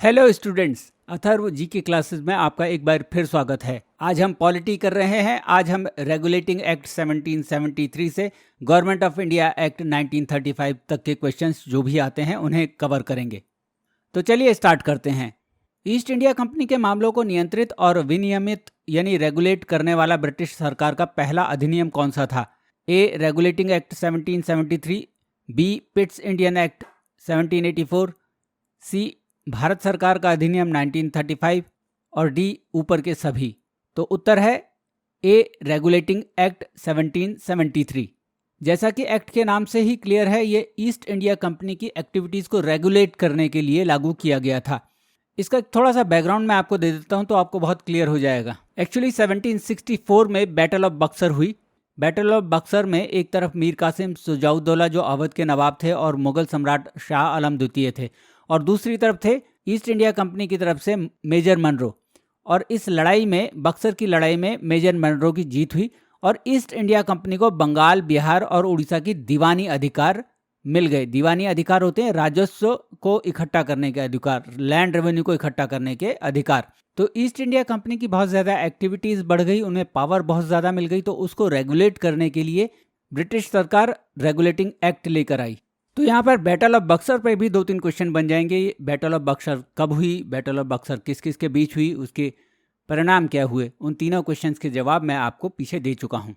Hello students, Atharva जी के classes में आपका एक बार फिर स्वागत है। आज हम पॉलिटी कर रहे हैं। आज हम रेगुलेटिंग एक्ट 1773 से गवर्नमेंट ऑफ इंडिया एक्ट 1935 तक के क्वेश्चंस जो भी आते हैं उन्हें कवर करेंगे। तो चलिए स्टार्ट करते हैं। ईस्ट इंडिया कंपनी के मामलों को नियंत्रित और विनियमित यानी रेगुलेट करने वाला ब्रिटिश सरकार का पहला अधिनियम कौन सा था? A. Regulating act 1773, B. Pitt's Indian act 1784, C. Bharat सरकार का अधिनियम 1935 और डी. ऊपर के सभी। तो उत्तर है ए. Regulating act 1773। जैसा कि एक्ट के नाम से ही क्लियर है, ये ईस्ट इंडिया कंपनी की एक्टिविटीज़ को रेगुलेट करने के लिए लागू किया गया था। इसका थोड़ा सा बैकग्राउंड मैं आपको दे देता हूं तो आपको बहुत क्लियर हो जाएगा। एक्चुअली 1764 में बैटल ऑफ बक्सर हुई। बैटल ऑफ बक्सर में एक तरफ मीर कासिम सुजाउद्दौला जो अवध के नवाब थे और मुगल सम्राट शाह आलम द्वितीय थे, और दूसरी तरफ थे ईस्ट इंडिया कंपनी की तरफ से मेजर मनरो। और इस लड़ाई में, बक्सर की लड़ाई में मेजर मनरो की जीत हुई और ईस्ट इंडिया कंपनी को बंगाल, बिहार और उड़ीसा की दीवानी अधिकार मिल गए। दीवानी अधिकार होते हैं राजस्व को इकट्ठा करने के अधिकार, लैंड रेवेन्यू को इकट्ठा करने के अधिकार। तो ईस्ट इंडिया कंपनी की बहुत ज़्यादा एक्टिविटीज़ बढ़ गई, उन्हें पावर बहुत ज़्यादा मिल गई, तो उसको रेगुलेट करने के लिए ब्रिटिश सरकार रेगुलेटिंग एक्ट लेकर आई। तो यहाँ पर बैटल ऑफ बक्सर पर भी 2-3 क्वेश्चन बन जाएंगे। बैटल ऑफ बक्सर कब हुई, बैटल ऑफ बक्सर किस किस के बीच हुई, उसके परिणाम क्या हुए, उन तीनों क्वेश्चंस के जवाब मैं आपको पीछे दे चुका हूँ।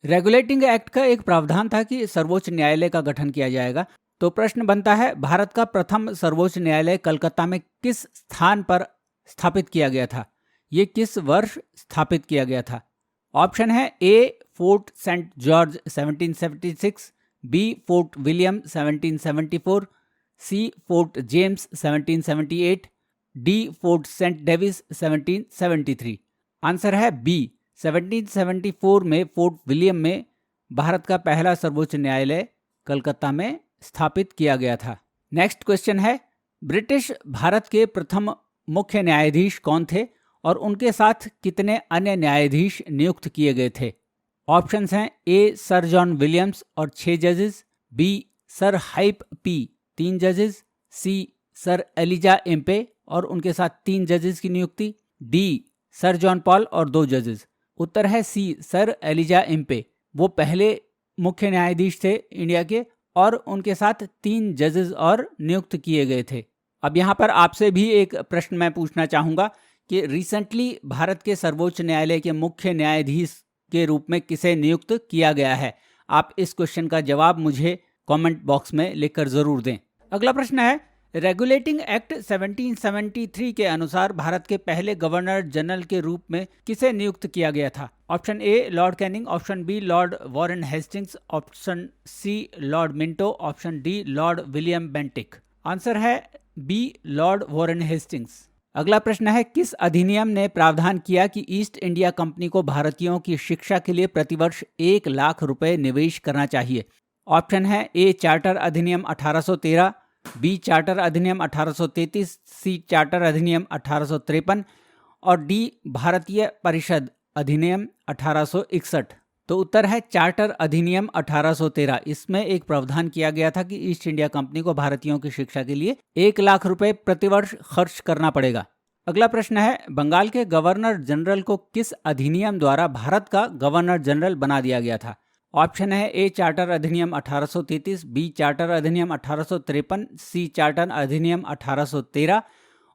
रेगुलेटिंग एक्ट का एक प्रावधान था कि सर्वोच्च न्यायालय का गठन किया जाएगा। तो प्रश्न बनता है, भारत का प्रथम सर्वोच्च न्यायालय कलकत्ता में किस स्थान पर स्थापित किया गया था? ये किस वर्ष स्थापित किया गया था? ऑप्शन है A. Fort Saint George 1776, B. Fort William 1774, C. Fort James 1778, D. Fort Saint Davis 1773। Answer है बी. 1774 में फोर्ट विलियम में भारत का पहला सर्वोच्च न्यायालय कलकत्ता में स्थापित किया गया था। नेक्स्ट क्वेश्चन है, ब्रिटिश भारत के प्रथम मुख्य न्यायाधीश कौन थे और उनके साथ कितने अन्य न्यायाधीश नियुक्त किए गए थे? ऑप्शंस हैं ए. सर जॉन विलियम्स और 6 जजेस, बी. सर हाइप पी 3 जजेस, सी. सर एलिजा एम्पे और उनके साथ 3 जजेस की नियुक्ति, डी. सर जॉन पॉल और 2 जजेस। उत्तर है सी. Sir Elijah Aamby. वो पहले मुख्य न्यायाधीश थे इंडिया के और उनके साथ 3 जजेस और नियुक्त किए गए थे। अब यहाँ पर आपसे भी एक प्रश्न मैं पूछना चाहूँगा कि रिसेंटली भारत के सर्वोच्च न्यायालय के मुख्य न्यायाधीश के रूप में किसे नियुक्त किया गया है? आप इस क्वेश्चन का जवाब मुझे कमेंट बॉक्स में लिखकर जरूर दें। अगला प्रश्न है, रेगुलेटिंग एक्ट 1773 के अनुसार भारत के पहले गवर्नर जनरल के रूप में किसे नियुक्त किया गया था? Option A. Lord Canning, option B. Lord Warren Hastings, option C. Lord Minto, option D. Lord William Bentinck. Answer है बी. Lord Warren Hastings. अगला प्रश्न है, किस अधिनियम ने प्रावधान किया कि ईस्ट इंडिया कंपनी को भारतीयों की शिक्षा के लिए प्रतिवर्ष 1 लाख रुपए निवेश करना चाहिए? ऑप्शन है ए. चार्टर अधिनियम 1813, बी. चार्टर अधिनियम 1833, सी. चार्टर अधिनियम 1853 और डी. भारतीय परिषद अधिनियम 1861। तो उत्तर है चार्टर अधिनियम 1813। इसमें एक प्रावधान किया गया था कि ईस्ट इंडिया कंपनी को भारतीयों की शिक्षा के लिए 1 लाख रुपए प्रतिवर्ष खर्च करना पड़ेगा। अगला प्रश्न है, बंगाल के गवर्नर जनरल को किस अधिनियम द्वारा भारत का गवर्नर जनरल बना दिया गया था? ऑप्शन है ए. चार्टर अधिनियम 1833, बी. चार्टर अधिनियम 1853, सी. चार्टर अधिनियम 1813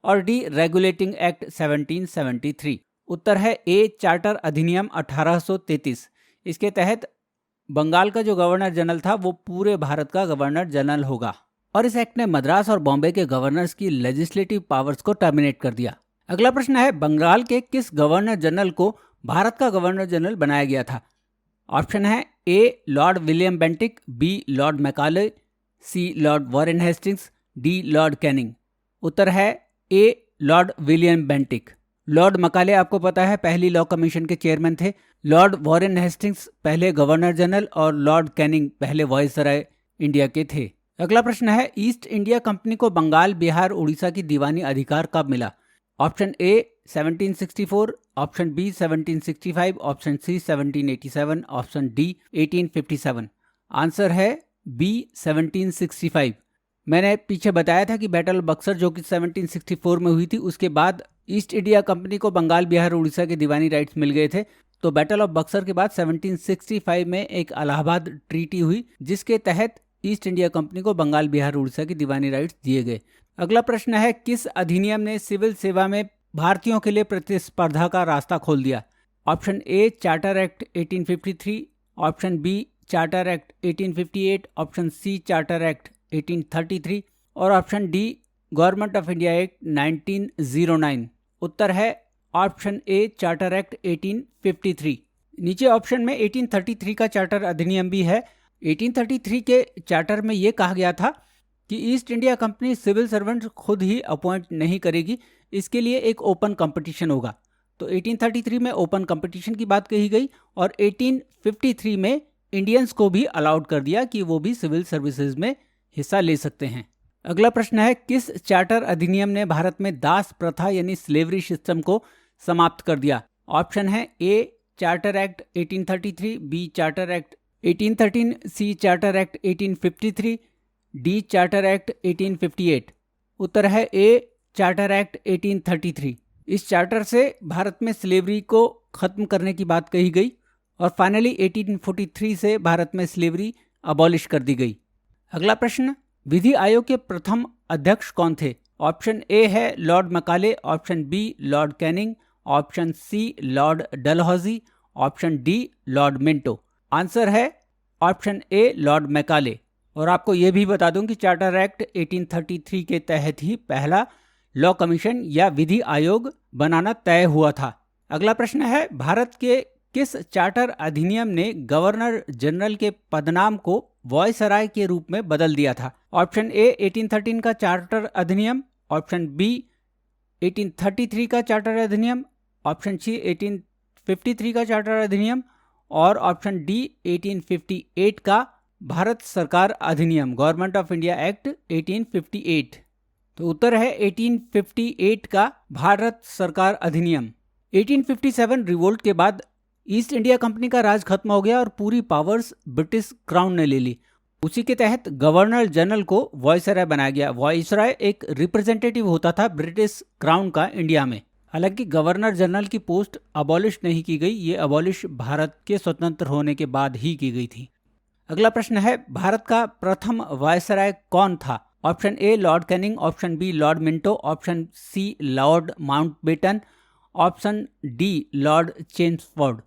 और डी. Regulating act 1773। उत्तर है ए. चार्टर अधिनियम 1833। इसके तहत बंगाल का जो गवर्नर जनरल था वो पूरे भारत का गवर्नर जनरल होगा। और इस एक्ट ने मद्रास और बॉम्बे के गवर्नर्स की लेजिस्लेटिव पावर्स को टर्मिनेट कर दिया। अगला प्रश्न है, बंगाल के किस गवर्नर जनरल को भारत का गवर्नर जनरल बनाया गया था? ऑप्शन है A. Lord William Bentinck, B. Lord Macaulay, C. Lord Warren Hastings, D. Lord Canning. उत्तर है A. Lord William Bentinck. Lord Macaulay आपको पता है पहली लॉ कमीशन के चेयरमैन थे, लॉर्ड वॉरेन हेस्टिंग्स पहले गवर्नर जनरल और लॉर्ड कैनिंग पहले वाइसराय इंडिया के थे। अगला प्रश्न है, ईस्ट इंडिया कंपनी को बंगाल, बिहार, उड़ीसा की दीवानी अधिकार कब मिला? Option A 1764, option B 1765, option C 1787, option D 1857। Answer है बी 1765। मैंने पीछे बताया था कि बैटल ऑफ बक्सर जो कि 1764 में हुई थी, उसके बाद ईस्ट इंडिया कंपनी को बंगाल, बिहार, उड़ीसा के दीवानी राइट्स मिल गए थे। तो बैटल ऑफ बक्सर के बाद 1765 में एक इलाहाबाद ट्रीटी हुई, जिसके तहत ईस्ट इंडिया कंपनी को बंगाल, बिहार, उड़ीसा के दीवानी राइट्स दिए गए। अगला प्रश्न है, किस अधिनियम ने सिविल सेवा में भारतीयों के लिए प्रतिस्पर्धा का रास्ता खोल दिया? Option A charter act 1853, option B charter act 1858, option C charter act 1833 और option D Government of India Act 1909। उत्तर है ऑप्शन ए चार्टर एक्ट 1853। नीचे ऑप्शन में 1833 का चार्टर अधिनियम भी है। 1833 के चार्टर में ये कहा गया था कि East India Company civil servant खुद ही अपॉइंट नहीं करेगी, इसके लिए एक ओपन कंपटीशन होगा। तो 1833 में ओपन कंपटीशन की बात कही गई और 1853 में इंडियंस को भी अलाउड कर दिया कि वो भी सिविल सर्विसेज में हिस्सा ले सकते हैं। अगला प्रश्न है, किस चार्टर अधिनियम ने भारत में दास प्रथा यानी स्लेवरी सिस्टम को समाप्त कर दिया? ऑप्शन है A charter act 1833, B charter act 1813, C charter act 1853, D charter act 1858। उत्तर है ए चार्टर एक्ट 1833। इस चार्टर से भारत में स्लेवरी को खत्म करने की बात कही गई और फाइनली 1843 से भारत में स्लेवरी अबॉलिश कर दी गई। अगला प्रश्न, विधि आयोग के प्रथम अध्यक्ष कौन थे? ऑप्शन ए है Lord Macaulay, option B Lord Canning, option C Lord Dalhousie, option D Lord Minto. Answer है ऑप्शन ए लॉर्ड मैकाले। और आपको ये भी बता दूं कि चार्टर एक्ट 1833 के तहत ही पहला लॉ कमीशन या विधि आयोग बनाना तय हुआ था। अगला प्रश्न है, भारत के किस चार्टर अधिनियम ने गवर्नर जनरल के पदनाम को वॉयसराय के रूप में बदल दिया था? ऑप्शन ए 1813 का चार्टर अधिनियम, ऑप्शन बी 1833 का चार्टर अधिनियम, ऑप्शन सी 1853 का चार्टर अधिनियम और ऑप्शन डी 1858 का भारत सरकार अधिनियम, गवर्नमेंट ऑफ इंडिया एक्ट 1858। तो उत्तर है 1858 का भारत सरकार अधिनियम। 1857 रिवोल्ट के बाद ईस्ट इंडिया कंपनी का राज खत्म हो गया और पूरी पावर्स ब्रिटिश क्राउन ने ले ली। उसी के तहत गवर्नर जनरल को वॉयसराय बनाया गया। वॉयसराय एक रिप्रेजेंटेटिव होता था ब्रिटिश क्राउन का इंडिया में। हालांकि गवर्नर जनरल की पोस्ट अबॉलिश नहीं की गई, ये अबॉलिश भारत के स्वतंत्र होने के बाद ही की गई थी। अगला प्रश्न है, भारत का प्रथम वायसराय कौन था? Option A Lord Canning, option B Lord Minto, option C Lord Mountbatten, option D Lord Chelmsford.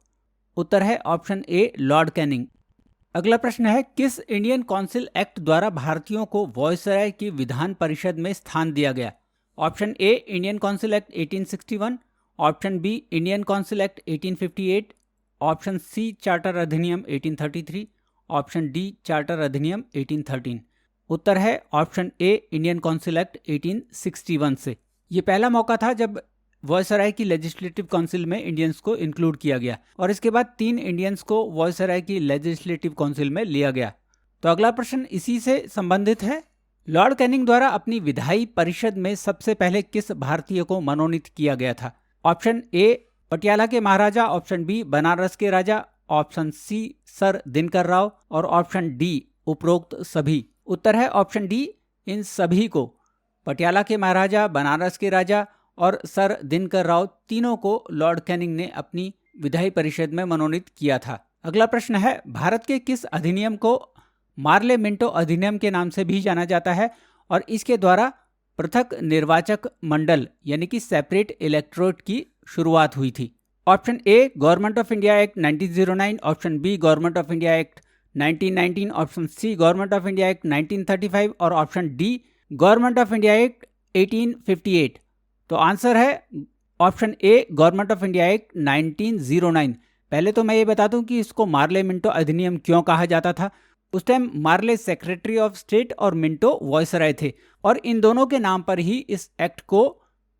उत्तर है ऑप्शन ए लॉर्ड कैनिंग। अगला प्रश्न है, किस इंडियन काउंसिल एक्ट द्वारा भारतीयों को वॉयसराय की विधान परिषद में स्थान दिया गया? Option A Indian Council Act 1861, option B Indian Council Act 1858, option C Charter अधिनियम 1833, ऑप्शन डी चार्टर अधिनियम 1813। उत्तर है option A Indian Council Act 1861 से। ये पहला मौका था जब वॉयसराय की लेजिस्लेटिव काउंसिल में इंडियंस को इंक्लूड किया गया और इसके बाद 3 इंडियंस को वॉयसराय की लेजिस्लेटिव काउंसिल में लिया गया। तो अगला प्रश्न इसी से संबंधित है। लॉर्ड कैनिंग द्वारा अपनी विधायी परिषद में सबसे पहले किस भारतीय को मनोनीत किया गया था? ऑप्शन ए पटियाला के महाराजा, ऑप्शन बी बनारस के राजा, option C sir Dinkar Rao और ऑप्शन डी उपरोक्त सभी। उत्तर है ऑप्शन डी इन सभी को। पटियाला के महाराजा, बनारस के राजा और सर दिनकर राव तीनों को लॉर्ड कैनिंग ने अपनी विधायी परिषद में मनोनीत किया था। अगला प्रश्न है, भारत के किस अधिनियम को मार्ले मिंटो अधिनियम के नाम से भी जाना जाता है और इसके द्वारा पृथक निर्वाचक मंडल यानी कि सेपरेट इलेक्टोरेट की शुरुआत हुई थी? Option A Government of India Act 1909, option B Government of India Act 1919, option C Government of India Act 1935 और option D Government of India Act 1858। तो आंसर है option A Government of India Act 1909। पहले तो मैं ये बता दूं कि इसको मार्ले मिंटो अधिनियम क्यों कहा जाता था। उस time Morley Secretary of State और मिंटो वॉयसराय थे और इन दोनों के नाम पर ही इस एक्ट को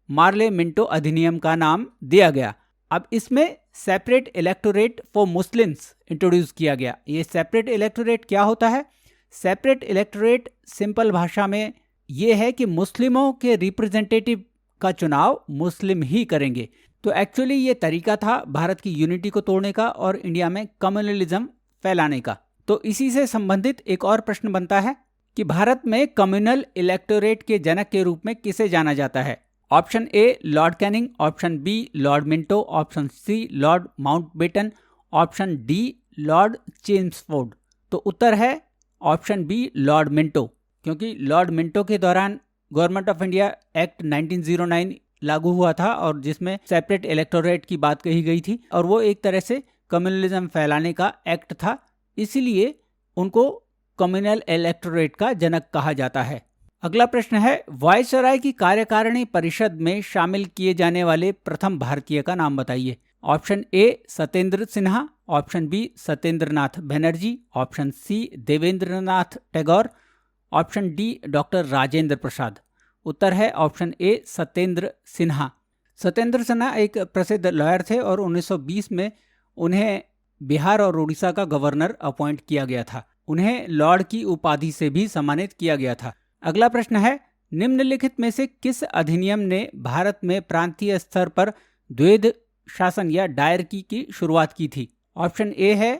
मार्ले मिंटो अधिनियम का नाम दिया गया। अब इसमें separate electorate for Muslims introduce किया गया। ये सेपरेट इलेक्टोरेट क्या होता है? सेपरेट इलेक्टोरेट सिंपल भाषा में ये है कि मुस्लिमों के रिप्रेजेंटेटिव का चुनाव मुस्लिम ही करेंगे। तो एक्चुअली ये तरीका था भारत की यूनिटी को तोड़ने का और इंडिया में कम्युनलिज्म फैलाने का। तो इसी से संबंधित एक और प्रश्न बनता है, कि भारत में कम्युनल इलेक्टोरेट के जनक के रूप में किसे जाना जाता है? Option A Lord Canning, option B Lord Minto, option C Lord Mountbatten, option D Lord Chelmsford. तो उत्तर है ऑप्शन बी लॉर्ड मिंटो, क्योंकि लॉर्ड मिंटो के दौरान गवर्नमेंट ऑफ इंडिया एक्ट 1909 लागू हुआ था और जिसमें सेपरेट इलेक्टोरेट की बात कही गई थी और वो एक तरह से कम्युनलिज्म फैलाने का एक्ट था, इसीलिए उनको कम्युनल इलेक्टोरेट का जनक कहा जाता है। अगला प्रश्न है, वायसराय की कार्यकारिणी परिषद में शामिल किए जाने वाले प्रथम भारतीय का नाम बताइए। Option A Satyendra Sinha, option B Satyendranath Banerjee, option C Debendranath Tagore, option D doctor Rajendra Prasad. उत्तर है ऑप्शन ए सत्येंद्र सिन्हा। सत्येंद्र सिन्हा एक प्रसिद्ध लॉयर थे और 1920 में उन्हें बिहार और उड़ीसा का गवर्नर अपॉइंट किया गया था। उन्हें लॉर्ड की उपाधि से भी सम्मानित किया गया था। अगला प्रश्न है, निम्नलिखित में से किस अधिनियम ने भारत में प्रांतीय स्तर पर द्वैध शासन या डायरकी की शुरुआत की थी? ऑप्शन ए है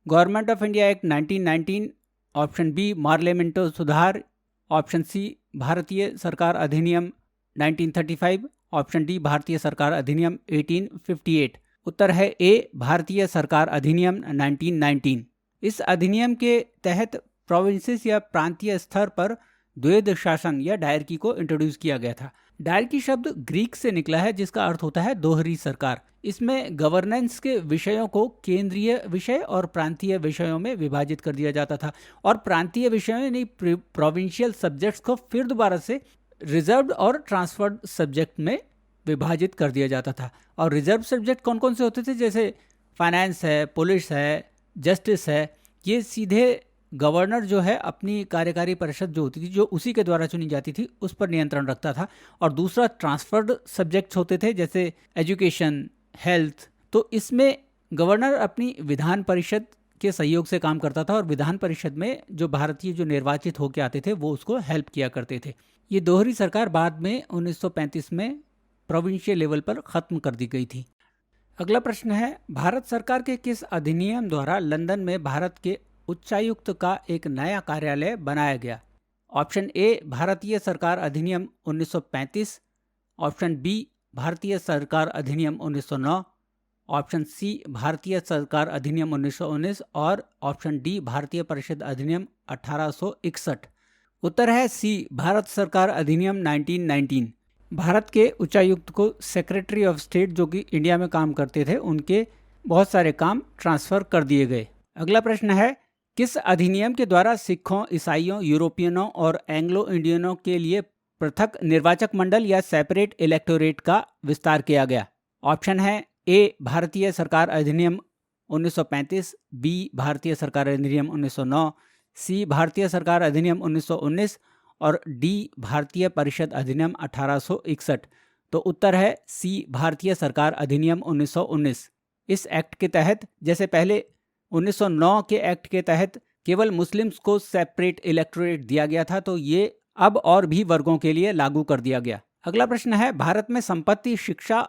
Government of India Act 1919, option B Morley Minto सुधार, ऑप्शन सी भारतीय सरकार अधिनियम 1935, ऑप्शन डी भारतीय सरकार अधिनियम 1858। उत्तर है ए भारतीय सरकार अधिनियम 1919। इस अधिनियम के तहत प्रोविंसेस या प्रांतीय स्तर पर द्वैध शासन या डायरकी को इंट्रोड्यूस किया गया था। डायरकी शब्द ग्रीक से निकला है जिसका अर्थ होता है दोहरी सरकार। इसमें गवर्नेंस के विषयों को केंद्रीय विषय और प्रांतीय विषयों में विभाजित कर दिया जाता था और प्रांतीय विषयों यानी प्रोविंशियल सब्जेक्ट्स को फिर दोबारा से रिजर्व्ड और ट्रांसफर्ड सब्जेक्ट में विभाजित कर दिया जाता था। और रिजर्व सब्जेक्ट कौन कौन से होते थे? जैसे फाइनेंस है, पुलिस है, जस्टिस है, ये सीधे गवर्नर जो है अपनी कार्यकारी परिषद जो होती थी, जो उसी के द्वारा चुनी जाती थी, उस पर नियंत्रण रखता था। और दूसरा ट्रांसफर्ड सब्जेक्ट्स होते थे जैसे एजुकेशन, हेल्थ। तो इसमें गवर्नर अपनी विधान परिषद के सहयोग से काम करता था और विधान परिषद में जो भारतीय जो निर्वाचित होकर आते थे वो उसको हेल्प किया करते थे। ये दोहरी सरकार बाद में 1935 में प्रोविंशियल लेवल पर खत्म कर दी गई थी। अगला प्रश्न है, भारत सरकार के किस अधिनियम द्वारा लंदन में भारत के उच्चायुक्त का एक नया कार्यालय बनाया गया? ऑप्शन ए भारतीय सरकार अधिनियम 1935, ऑप्शन बी भारतीय सरकार अधिनियम 1909, ऑप्शन सी भारतीय सरकार अधिनियम 1919 और ऑप्शन डी भारतीय परिषद अधिनियम 1861। उत्तर है सी भारत सरकार अधिनियम 1919। भारत के उच्चायुक्त को सेक्रेटरी ऑफ स्टेट जो कि इंडिया में काम करते थे उनके बहुत सारे काम ट्रांसफर कर दिए गए। अगला प्रश्न है, किस अधिनियम के द्वारा सिखों, ईसाइयों, यूरोपियनों और एंग्लो इंडियनों के लिए पृथक निर्वाचक मंडल या सेपरेट इलेक्टोरेट का विस्तार किया गया? ऑप्शन है ए भारतीय सरकार अधिनियम 1935, बी भारतीय सरकार अधिनियम 1909, सी भारतीय सरकार अधिनियम 1919 और डी भारतीय परिषद अधिनियम 1861। तो उत्तर है सी भारतीय सरकार अधिनियम 1919। इस एक्ट के तहत, जैसे पहले 1909 के एक्ट के तहत केवल मुस्लिम्स को सेपरेट इलेक्टोरेट दिया गया था, तो ये अब और भी वर्गों के लिए लागू कर दिया गया। अगला प्रश्न है, भारत में संपत्ति, शिक्षा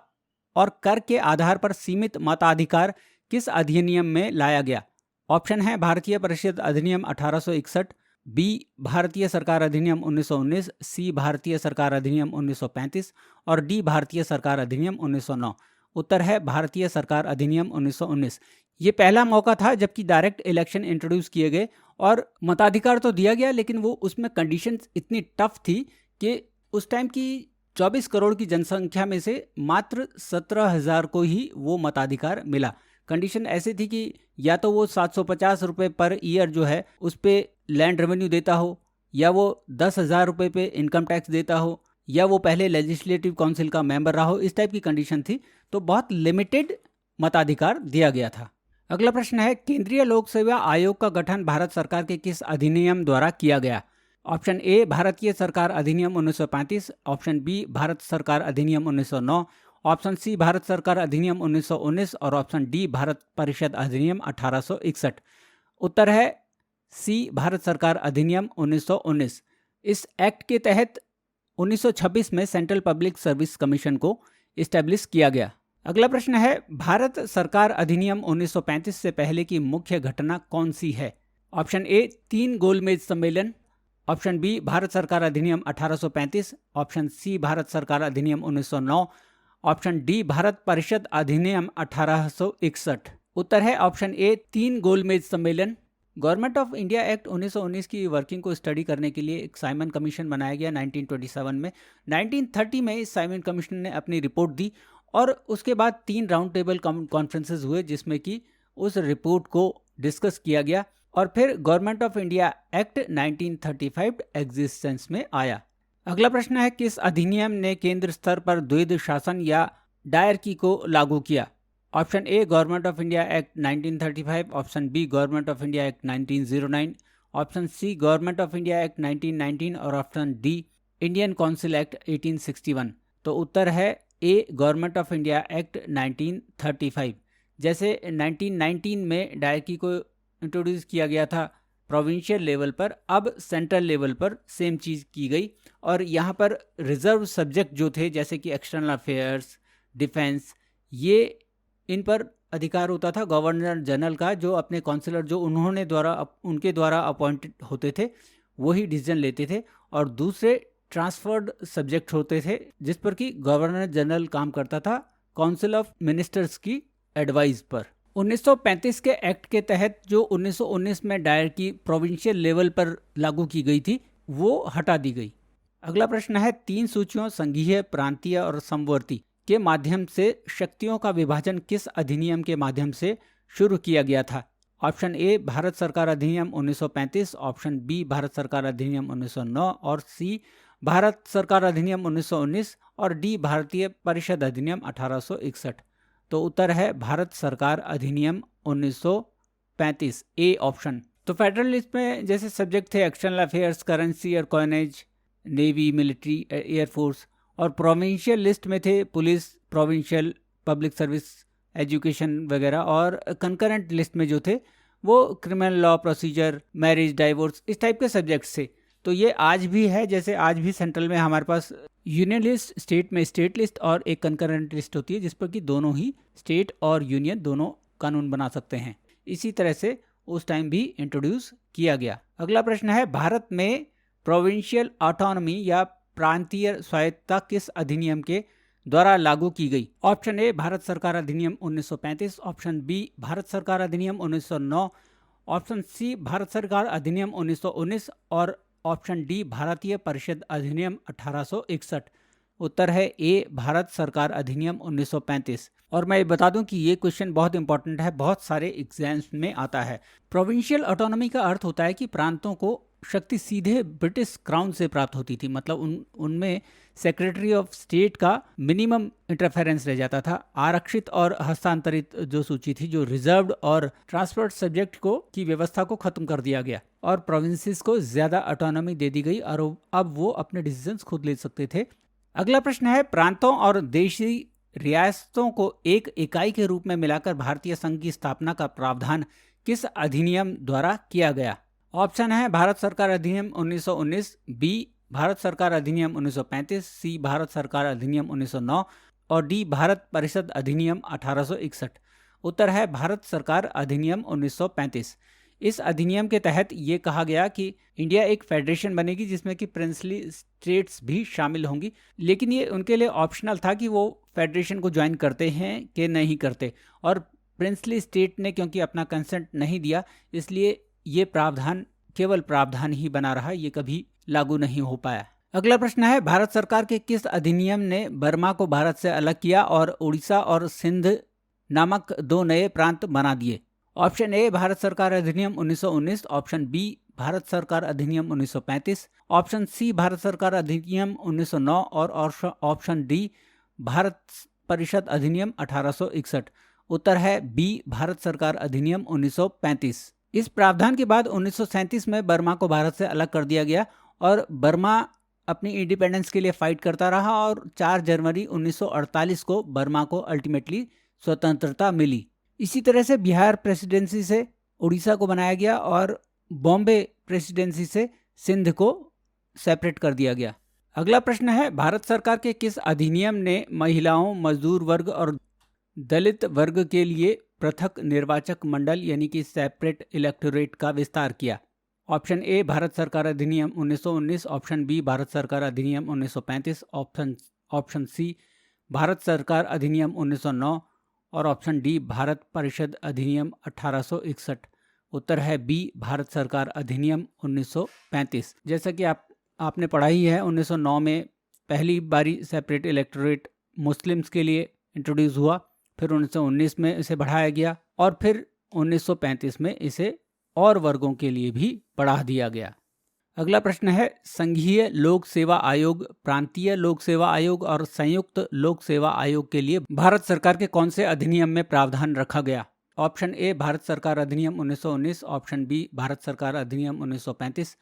और कर के आधार पर सीमित मताधिकार किस अधिनियम में लाया गया? ऑप्शन है भारतीय परिषद अधिनियम 1861, बी भारतीय सरकार अधिनियम 1919, सी भारतीय सरकार अधिनियम 1935 और डी भारतीय सरकार अधिनियम 1909। उत्तर है भारतीय सरकार अधिनियम 1919। ये पहला मौका था जबकि डायरेक्ट इलेक्शन इंट्रोड्यूस किए गए और मताधिकार तो दिया गया, लेकिन वो उसमें कंडीशंस इतनी टफ थी कि उस टाइम की 24 करोड़ की जनसंख्या में से मात्र 17,000 को ही वो मताधिकार मिला। कंडीशन ऐसी थी कि या तो वो 750 रुपये पर ईयर जो है उस पर लैंड रेवेन्यू देता हो, या वो 10,000 रुपये पे इनकम टैक्स देता हो, या वो पहले लेजिस्लेटिव काउंसिल का मेंबर रहा हो। इस टाइप की कंडीशन थी, तो बहुत लिमिटेड मताधिकार दिया गया था। अगला प्रश्न है, केंद्रीय लोक सेवा आयोग का गठन भारत सरकार के किस अधिनियम द्वारा किया गया? ऑप्शन ए भारतीय सरकार अधिनियम 1935, ऑप्शन बी भारत सरकार अधिनियम 1909, ऑप्शन सी भारत सरकार अधिनियम 1919 और ऑप्शन डी भारत परिषद अधिनियम 1861। उत्तर है सी भारत सरकार अधिनियम 1919। इस एक्ट के तहत 1926 में सेंट्रल पब्लिक सर्विस कमीशन को इस्टेब्लिश किया गया। अगला प्रश्न है, भारत सरकार अधिनियम 1935 से पहले की मुख्य घटना कौन सी है? ऑप्शन ए 3 गोलमेज सम्मेलन, ऑप्शन बी भारत सरकार अधिनियम 1835, ऑप्शन सी भारत सरकार अधिनियम 1909, ऑप्शन डी भारत परिषद अधिनियम 1861। उत्तर है ऑप्शन ए 3 गोलमेज सम्मेलन। गवर्नमेंट ऑफ इंडिया एक्ट 1919 की वर्किंग को स्टडी करने के लिए एक साइमन कमीशन बनाया गया 1927 में। 1930 में इस साइमन कमीशन ने अपनी रिपोर्ट दी और उसके बाद 3 राउंड टेबल कॉन्फ्रेंसेस हुए जिसमें कि उस रिपोर्ट को डिस्कस किया गया और फिर government of India Act 1935 existence में आया। अगला प्रश्न है, किस अधिनियम ने केंद्र स्तर पर द्वैध शासन या डायरकी को लागू किया? Option A Government of India Act 1935, option B Government of India Act 1909, option C Government of India Act 1919 और option D Indian Council Act 1861। तो उत्तर है A Government of India Act 1935। जैसे 1919 में डायरकी को इंट्रोड्यूस किया गया था प्रोविंशियल लेवल पर, अब सेंट्रल लेवल पर सेम चीज़ की गई और यहाँ पर रिजर्व सब्जेक्ट जो थे जैसे कि एक्सटर्नल अफेयर्स, डिफेंस, ये इन पर अधिकार होता था गवर्नर जनरल का, जो अपने काउंसिलर जो उनके द्वारा अपॉइंटेड होते थे वही डिसीजन लेते थे और दूसरे ट्रांसफर्ड सब्जेक्ट होते थे जिस पर कि गवर्नर जनरल काम करता था काउंसिल ऑफ मिनिस्टर्स की एडवाइस पर। 1935 के एक्ट के तहत जो 1919 में डायरकी प्रोविंशियल लेवल पर लागू की गई थी वो हटा दी गई। अगला प्रश्न है, 3 सूचियों संघीय, प्रांतीय और समवर्ती के माध्यम से शक्तियों का विभाजन किस अधिनियम के माध्यम से शुरू किया गया था? ऑप्शन ए भारत सरकार अधिनियम 1935, ऑप्शन बी भारत सरकार अधिनियम 1909 और सी भारत सरकार अधिनियम 1919 और डी भारतीय परिषद अधिनियम 1861। तो उत्तर है भारत सरकार अधिनियम 1935, ए ऑप्शन। तो फेडरल लिस्ट में जैसे सब्जेक्ट थे एक्सटर्नल अफेयर्स, करेंसी और कॉइनेज, नेवी, मिलिट्री, एयरफोर्स, और प्रोविंशियल लिस्ट में थे police, provincial public service, education वगैरह, और कंकरेंट लिस्ट में जो थे वो criminal law, procedure, marriage, divorce, इस टाइप के सब्जेक्ट्स थे। तो ये आज भी है, जैसे आज भी सेंट्रल में हमारे पास यूनियन लिस्ट, स्टेट में स्टेट लिस्ट और एक कंकरेंट लिस्ट होती है जिस पर कि दोनों ही स्टेट और यूनियन दोनों कानून बना सकते हैं। इसी तरह से उस टाइम भी इंट्रोड्यूस किया गया। अगला प्रश्न है, भारत में प्रोविंशियल ऑटोनॉमी या प्रांतीय स्वायत्तता किस अधिनियम के द्वारा लागू की गई? ऑप्शन ए भारत सरकार अधिनियम 1935, ऑप्शन बी भारत सरकार अधिनियम 1909, ऑप्शन सी भारत सरकार अधिनियम 1919 और ऑप्शन डी भारतीय परिषद अधिनियम 1861। उत्तर है ए भारत सरकार अधिनियम 1935। और मैं बता दूं कि ये क्वेश्चन बहुत इंपॉर्टेंट है, बहुत सारे एग्जाम्स में आता है। प्रोविंशियल ऑटोनॉमी का अर्थ होता है कि प्रांतों को शक्ति सीधे ब्रिटिश क्राउन से प्राप्त होती थी, मतलब उनमें सेक्रेटरी ऑफ स्टेट का मिनिमम इंटरफेरेंस रह जाता था। आरक्षित और हस्तांतरित जो सूची थी, जो रिजर्व्ड और ट्रांसफर्ड सब्जेक्ट को की व्यवस्था को खत्म कर दिया गया और प्रोविंसेस को ज्यादा ऑटोनॉमी दे दी गई और अब वो अपने डिसीजंस खुद ले सकते थे। अगला प्रश्न है, प्रांतों और देशी रियासतों को एक इकाई के रूप में मिलाकर भारतीय संघ की स्थापना का प्रावधान किस अधिनियम द्वारा किया गया? ऑप्शन है भारत सरकार अधिनियम 1919, बी भारत सरकार अधिनियम 1935, सी भारत सरकार अधिनियम 1909 और डी भारत परिषद अधिनियम 1861। उत्तर है भारत सरकार अधिनियम 1935। इस अधिनियम के तहत ये कहा गया कि इंडिया एक फेडरेशन बनेगी जिसमें कि प्रिंसली स्टेट्स भी शामिल होंगी, लेकिन ये उनके लिए ऑप्शनल था कि वो फेडरेशन को ज्वाइन करते हैं कि नहीं करते, और प्रिंसली स्टेट ने क्योंकि अपना कंसेंट नहीं दिया इसलिए ये प्रावधान केवल प्रावधान ही बना रहा, ये कभी लागू नहीं हो पाया। अगला प्रश्न है, भारत सरकार के किस अधिनियम ने बर्मा को भारत से अलग किया और उड़ीसा और सिंध नामक 2 नए प्रांत बना दिए? ऑप्शन ए भारत सरकार अधिनियम 1919, ऑप्शन बी भारत सरकार अधिनियम 1935, ऑप्शन सी भारत सरकार अधिनियम 1909 और ऑप्शन डी भारत परिषद अधिनियम 1861। उत्तर है बी भारत सरकार अधिनियम 1935। इस प्रावधान के बाद 1937 में बर्मा को भारत से अलग कर दिया गया और बर्मा अपनी इंडिपेंडेंस के लिए फाइट करता रहा और 4 जनवरी 1948 को बर्मा को अल्टीमेटली स्वतंत्रता मिली। इसी तरह से बिहार प्रेसिडेंसी से उड़ीसा को बनाया गया और बॉम्बे प्रेसिडेंसी से सिंध को सेपरेट कर दिया गया। अगला प्रश्न है, भारत सरकार के किस अधिनियम ने महिलाओं, मजदूर वर्ग और दलित वर्ग के लिए पृथक निर्वाचक मंडल यानी कि सेपरेट इलेक्टोरेट का विस्तार किया? ऑप्शन ए भारत सरकार अधिनियम 1919, ऑप्शन बी भारत सरकार अधिनियम 1935, ऑप्शन सी भारत सरकार अधिनियम 1909 और ऑप्शन डी भारत परिषद अधिनियम 1861। उत्तर है बी भारत सरकार अधिनियम 1935। जैसा कि आपने पढ़ा ही है, 1909 में पहली बारी सेपरेट इलेक्टोरेट मुस्लिम्स के लिए इंट्रोड्यूस हुआ, फिर 1919 में इसे बढ़ाया गया और फिर 1935 में इसे और वर्गों के लिए भी बढ़ा दिया गया। अगला प्रश्न है, संघीय लोक सेवा आयोग, प्रांतीय लोक सेवा आयोग और संयुक्त लोक सेवा आयोग के लिए भारत सरकार के कौन से अधिनियम में प्रावधान रखा गया? ऑप्शन ए भारत सरकार अधिनियम 1919, ऑप्शन बी भारत सरकार अधिनियम 1935,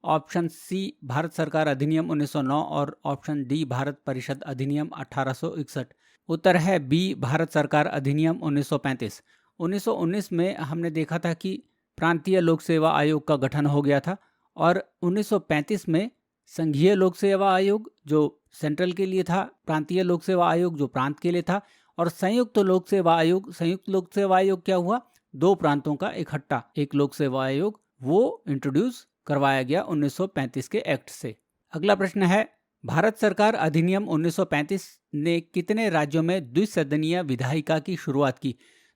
ऑप्शन सी भारत सरकार अधिनियम 1909 और ऑप्शन डी भारत परिषद अधिनियम 1861। उत्तर है बी भारत सरकार अधिनियम 1935। 1919 में हमने देखा था कि प्रांतीय लोक सेवा आयोग का गठन हो गया था और 1935 में संघीय लोक सेवा आयोग जो सेंट्रल के लिए था, प्रांतीय लोक सेवा आयोग जो प्रांत के लिए था, और संयुक्त लोक सेवा आयोग। संयुक्त लोक सेवा आयोग क्या हुआ? दो प्रांतों का इकट्ठा एक लोक सेवा आयोग, वो इंट्रोड्यूस करवाया गया 1935 के एक्ट से। अगला प्रश्न है, भारत सरकार अधिनियम 1935 ने कितने राज्यों में द्विसदनीय विधायिका की शुरुआत की?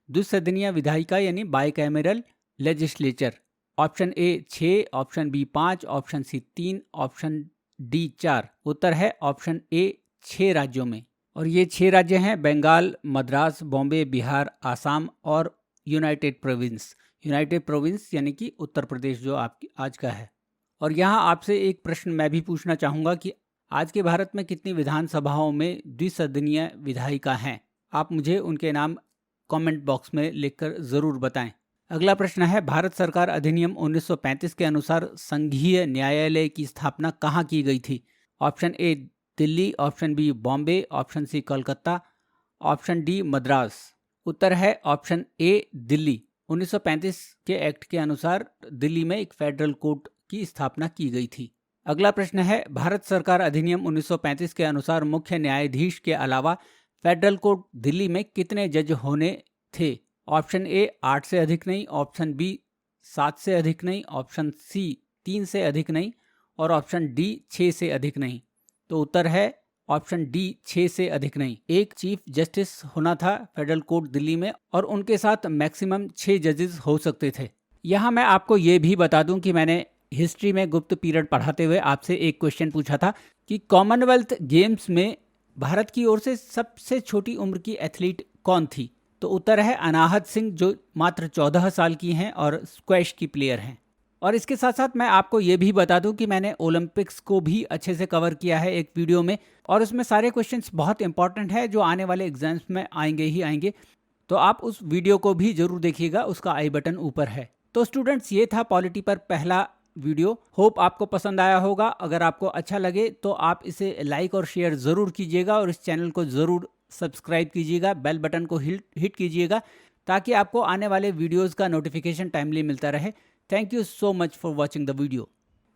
द्विसदनीय विधायिका यानी bicameral legislature. Option A 6, option B 5, option C 3, option D 4। उत्तर है ऑप्शन ए 6 राज्यों में, और ये 6 राज्य हैं बंगाल, मद्रास, बॉम्बे, बिहार, आसाम और यूनाइटेड प्रोविंस। यूनाइटेड प्रोविंस यानी कि उत्तर प्रदेश जो आपकी आज का है। और यहाँ आपसे एक प्रश्न मैं भी पूछना चाहूँगा कि आज के भारत में कितनी विधानसभाओं में द्विसदनीय विधायिका हैं? आप मुझे उनके नाम कमेंट बॉक्स में लिखकर ज़रूर बताएं। अगला प्रश्न है, भारत सरकार अधिनियम 1935 के अनुसार संघीय न्यायालय की स्थापना कहाँ की गई थी? Option A Delhi, option B Bombay, option C Kolkata, option D Madras. उत्तर है ऑप्शन ए दिल्ली। 1935 के एक्ट के अनुसार दिल्ली में एक फेडरल कोर्ट की स्थापना की गई थी। अगला प्रश्न है, भारत सरकार अधिनियम 1935 के अनुसार मुख्य न्यायाधीश के अलावा फेडरल कोर्ट दिल्ली में कितने जज होने थे? ऑप्शन ए 8 से अधिक नहीं, ऑप्शन बी 7 से अधिक नहीं, ऑप्शन सी 3 से अधिक नहीं और ऑप्शन डी 6 से अधिक नहीं। तो उत्तर है ऑप्शन डी 6 से अधिक नहीं। एक चीफ जस्टिस होना था फेडरल कोर्ट दिल्ली में और उनके साथ मैक्सिमम 6 जजेस हो सकते थे। यहाँ मैं आपको ये भी बता दूं कि मैंने हिस्ट्री में गुप्त पीरियड पढ़ाते हुए आपसे एक क्वेश्चन पूछा था कि कॉमनवेल्थ गेम्स में भारत की ओर से सबसे छोटी उम्र की एथलीट कौन थी? तो उत्तर है अनाहत सिंह, जो मात्र 14 साल की हैं और स्क्वैश की प्लेयर हैं। और इसके साथ साथ मैं आपको ये भी बता दूं कि मैंने ओलंपिक्स को भी अच्छे से कवर किया है एक वीडियो में, और उसमें सारे क्वेश्चंस बहुत इंपॉर्टेंट है जो आने वाले एग्जाम्स में आएंगे ही आएंगे। तो आप उस वीडियो को भी जरूर देखिएगा, उसका आई बटन ऊपर है। तो स्टूडेंट्स, ये था पॉलिटी पर पहला वीडियो। होप आपको पसंद आया होगा। अगर आपको अच्छा लगे तो आप इसे लाइक और शेयर ज़रूर कीजिएगा और इस चैनल को ज़रूर सब्सक्राइब कीजिएगा, बेल बटन को हिट कीजिएगा ताकि आपको आने वाले वीडियोज़ का नोटिफिकेशन टाइमली मिलता रहे। Thank you so much for watching the video.